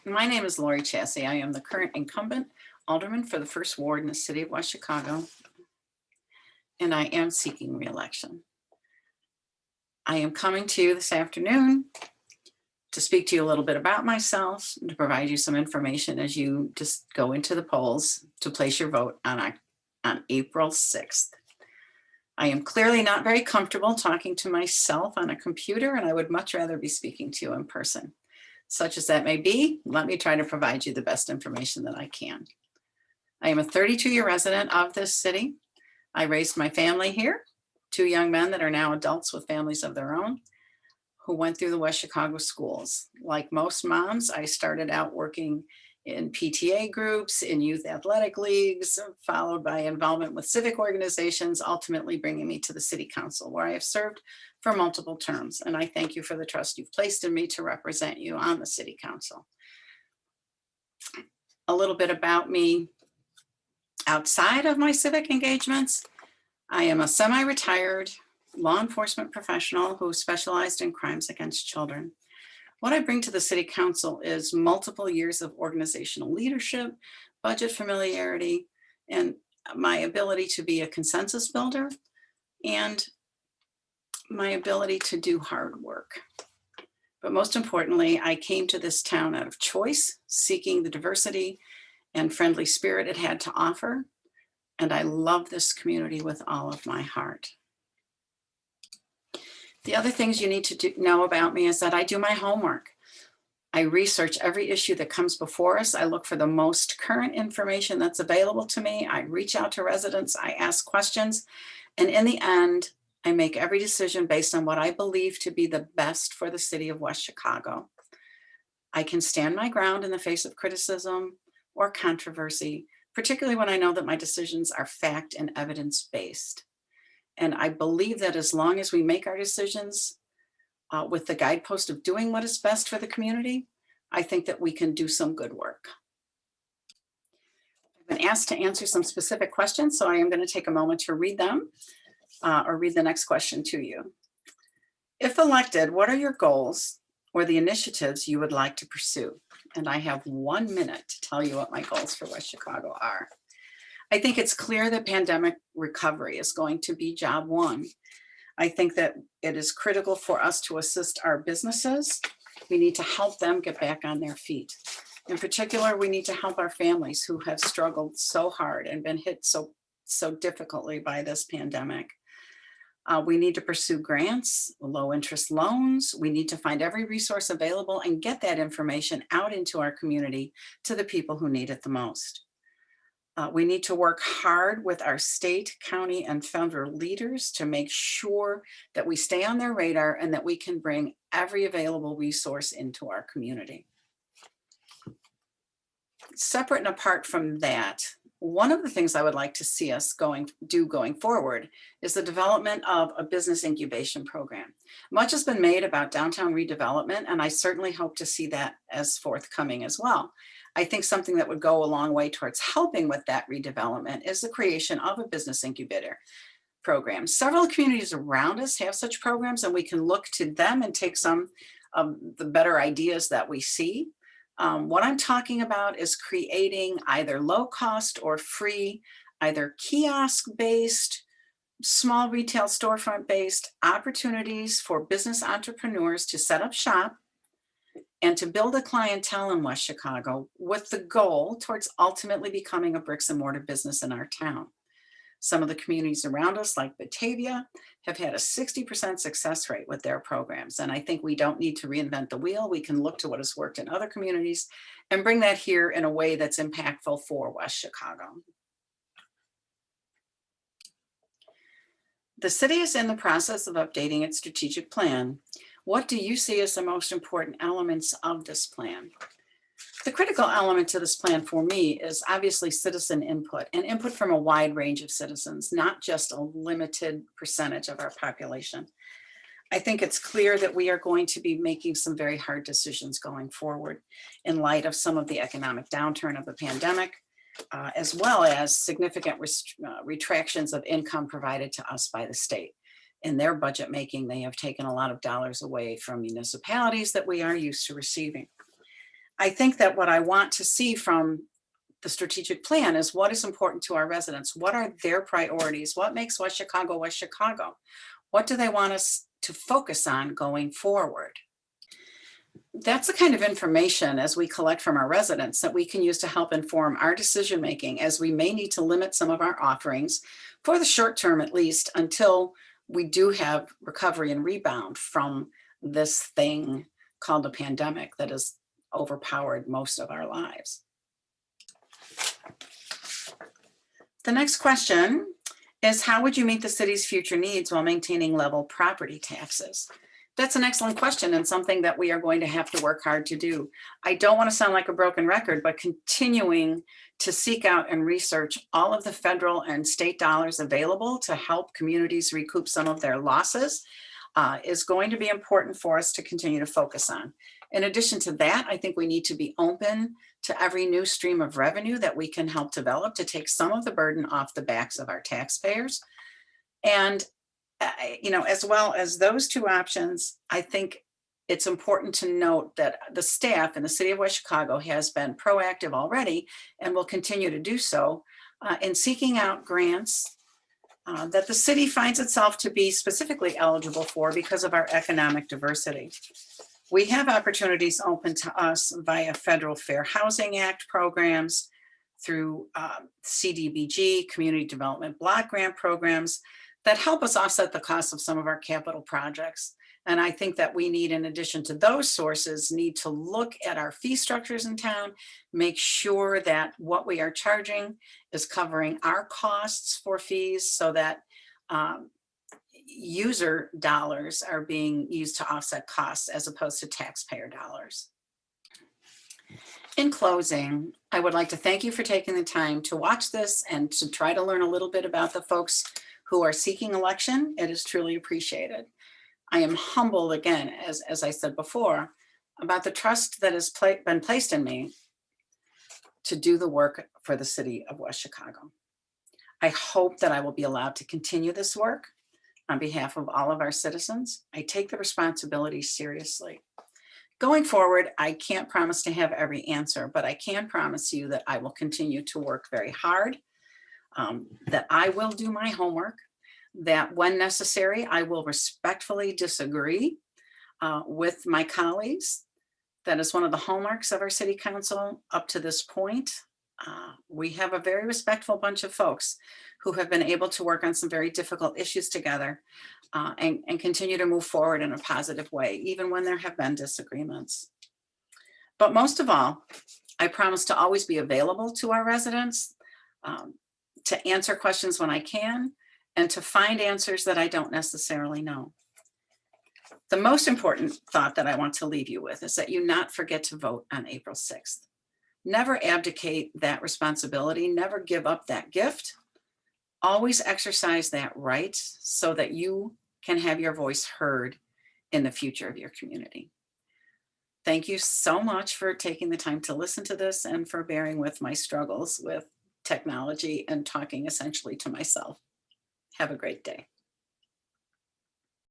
My name is Lori Chassee. I am the current incumbent alderman for the first ward in the city of West Chicago, and I am seeking re-election. I am coming to you this afternoon to speak to you a little bit about myself and to provide you some information as you just go into the polls to place your vote on April 6th. I am clearly not very comfortable talking to myself on a computer, and I would much rather be speaking to you in person. Such as that may be, let me try to provide you the best information that I can. I am a 32-year resident of this city. I raised my family here, 2 young men that are now adults with families of their own, who went through the West Chicago schools. Like most moms, I started out working in PTA groups, in youth athletic leagues, followed by involvement with civic organizations, ultimately bringing me to the city council, where I have served for multiple terms. And I thank you for the trust you've placed in me to represent you on the city council. A little bit about me outside of my civic engagements. I am a semi-retired law enforcement professional who specialized in crimes against children. What I bring to the city council is multiple years of organizational leadership, budget familiarity, and my ability to be a consensus builder, and my ability to do hard work. But most importantly, I came to this town out of choice, seeking the diversity and friendly spirit it had to offer. And I love this community with all of my heart. The other things you need to know about me is that I do my homework. I research every issue that comes before us. I look for the most current information that's available to me. I reach out to residents, I ask questions, and in the end, I make every decision based on what I believe to be the best for the city of West Chicago. I can stand my ground in the face of criticism or controversy, particularly when I know that my decisions are fact and evidence-based. And I believe that as long as we make our decisions with the guidepost of doing what is best for the community, I think that we can do some good work. I've been asked to answer some specific questions, so I am going to take a moment to read them or read the next question to you. If elected, what are your goals or the initiatives you would like to pursue? And I have 1 minute to tell you what my goals for West Chicago are. I think it's clear that pandemic recovery is going to be job one. I think that it is critical for us to assist our businesses. We need to help them get back on their feet. In particular, we need to help our families who have struggled so hard and been hit so difficultly by this pandemic. We need to pursue grants, low interest loans. We need to find every resource available and get that information out into our community to the people who need it the most. We need to work hard with our state, county, and federal leaders to make sure that we stay on their radar and that we can bring every available resource into our community. Separate and apart from that, one of the things I would like to see us going forward is the development of a business incubation program. Much has been made about downtown redevelopment, and I certainly hope to see that as forthcoming as well. I think something that would go a long way towards helping with that redevelopment is the creation of a business incubator program. Several communities around us have such programs, and we can look to them and take some of the better ideas that we see. What I'm talking about is creating either low cost or free, either kiosk-based, small retail storefront-based opportunities for business entrepreneurs to set up shop and to build a clientele in West Chicago with the goal towards ultimately becoming a bricks and mortar business in our town. Some of the communities around us, like Batavia, have had a 60% success rate with their programs. And I think we don't need to reinvent the wheel. We can look to what has worked in other communities and bring that here in a way that's impactful for West Chicago. The city is in the process of updating its strategic plan. What do you see as the most important elements of this plan? The critical element to this plan for me is obviously citizen input, and input from a wide range of citizens, not just a limited percentage of our population. I think it's clear that we are going to be making some very hard decisions going forward in light of some of the economic downturn of the pandemic, as well as significant retractions of income provided to us by the state. In their budget making, they have taken a lot of dollars away from municipalities that we are used to receiving. I think that what I want to see from the strategic plan is what is important to our residents. What are their priorities? What makes West Chicago West Chicago? What do they want us to focus on going forward? That's the kind of information as we collect from our residents that we can use to help inform our decision making, as we may need to limit some of our offerings for the short term, at least until we do have recovery and rebound from this thing called a pandemic that has overpowered most of our lives. The next question is, how would you meet the city's future needs while maintaining level property taxes? That's an excellent question, and something that we are going to have to work hard to do. I don't want to sound like a broken record, but continuing to seek out and research all of the federal and state dollars available to help communities recoup some of their losses is going to be important for us to continue to focus on. In addition to that, I think we need to be open to every new stream of revenue that we can help develop to take some of the burden off the backs of our taxpayers. And as well as those two options, I think it's important to note that the staff in the city of West Chicago has been proactive already and will continue to do so in seeking out grants that the city finds itself to be specifically eligible for because of our economic diversity. We have opportunities open to us via Federal Fair Housing Act programs, through CDBG, Community Development Block Grant programs, that help us offset the cost of some of our capital projects. And I think that we need, in addition to those sources, need to look at our fee structures in town, make sure that what we are charging is covering our costs for fees, so that user dollars are being used to offset costs as opposed to taxpayer dollars. In closing, I would like to thank you for taking the time to watch this and to try to learn a little bit about the folks who are seeking election. It is truly appreciated. I am humbled again, as I said before, about the trust that has been placed in me to do the work for the city of West Chicago. I hope that I will be allowed to continue this work on behalf of all of our citizens. I take the responsibility seriously. Going forward, I can't promise to have every answer, but I can promise you that I will continue to work very hard, that I will do my homework, that when necessary, I will respectfully disagree with my colleagues. That is one of the hallmarks of our city council up to this point. We have a very respectful bunch of folks who have been able to work on some very difficult issues together and continue to move forward in a positive way, even when there have been disagreements. But most of all, I promise to always be available to our residents, to answer questions when I can, and to find answers that I don't necessarily know. The most important thought that I want to leave you with is that you not forget to vote on April 6th. Never abdicate that responsibility, never give up that gift. Always exercise that right so that you can have your voice heard in the future of your community. Thank you so much for taking the time to listen to this and for bearing with my struggles with technology and talking essentially to myself. Have a great day.